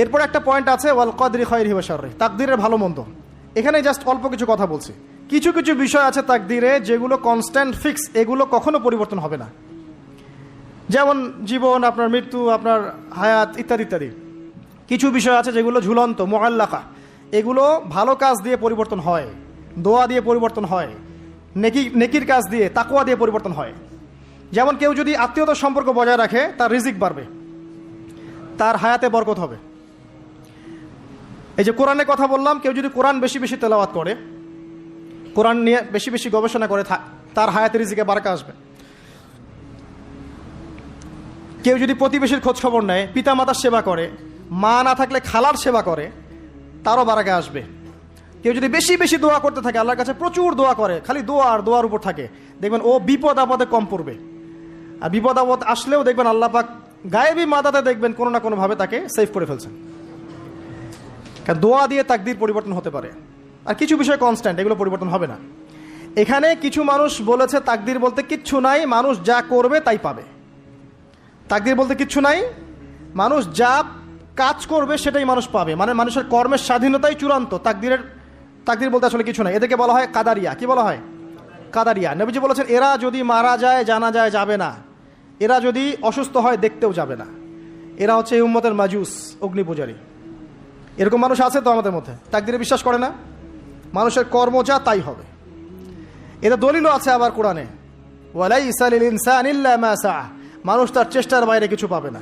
এরপর একটা পয়েন্ট আছে ওয়াল কদরি খায়রিহি ওয়া শাররিহি, তাকদীরের ভালো মন্দ। এখানে জাস্ট অল্প কিছু কথা বলছি। কিছু কিছু বিষয় আছে তাকদীরে যেগুলো কনস্ট্যান্ট ফিক্স, এগুলো কখনো পরিবর্তন হবে না। যেমন জীবন, আপনার মৃত্যু, আপনার হায়াত ইত্যাদি ইত্যাদি। কিছু বিষয় আছে যেগুলো ঝুলন্ত, মুআল্লাকা, এগুলো ভালো কাজ দিয়ে পরিবর্তন হয়, দোয়া দিয়ে পরিবর্তন হয়, নেকির কাজ দিয়ে, তাকওয়া দিয়ে পরিবর্তন হয়। যেমন কেউ যদি আত্মীয়তার সম্পর্ক বজায় রাখে, তার রিজিক বাড়বে, তার হায়াতে বরকত হবে। এই যে কোরআনের কথা বললাম, কেউ যদি কোরআন বেশি বেশি তেলাওয়াত করে, কোরআন নিয়ে বেশি বেশি গবেষণা করে, তার হায়াতে রিজিকে বারাকা আসবে। কেউ যদি প্রতিবেশীর খোঁজ খবর নেয়, পিতামাতার সেবা করে, মা না থাকলে খালার সেবা করে, তারও বারাকা আসবে। কেউ যদি বেশি বেশি দোয়া করতে থাকে, আল্লাহর কাছে প্রচুর দোয়া করে, খালি দোয়া আর দোয়ার উপর থাকে, দেখবেন ও বিপদ আপদে কম পড়বে। আর বিপদ আপদ আসলেও দেখবেন আল্লাহ পাক গায়েবী মাদাতে দেখবেন কোনো না কোনোভাবে তাকে সেভ করে ফেলছেন। কারণ দোয়া দিয়ে তাকদীর পরিবর্তন হতে পারে। আর কিছু বিষয় কনস্ট্যান্ট, এগুলো পরিবর্তন হবে না। এখানে কিছু মানুষ বলেছে তাকদীর বলতে কিচ্ছু নাই, মানুষ যা করবে তাই পাবে। তাকদীর বলতে কিচ্ছু নাই, মানুষ যা কাজ করবে সেটাই মানুষ পাবে, মানে মানুষের কর্মের স্বাধীনতাই চূড়ান্ত। তাকদীর বলতে আসলে কিছু নাই। এদেরকে বলা হয় কাদারিয়া। কি বলা হয়? কাদারিয়া। নবীজি বলেছেন এরা যদি মারা যায় জানা যায় যাবে না, এরা যদি অসুস্থ হয় দেখতেও যাবে না, এরা হচ্ছে এই উম্মতের মাজুস, অগ্নি পূজারী। এরকম মানুষ আছে তো আমাদের মধ্যে, তাকদীরে বিশ্বাস করে না, মানুষের কর্ম যা তাই হবে। এটা দলিলও আছে আবার কোরআনে, ওয়ালাইসা লিল ইনসানি ইল্লা মা সাআ, মানুষ তার চেষ্টার বাইরে কিছু পাবে না।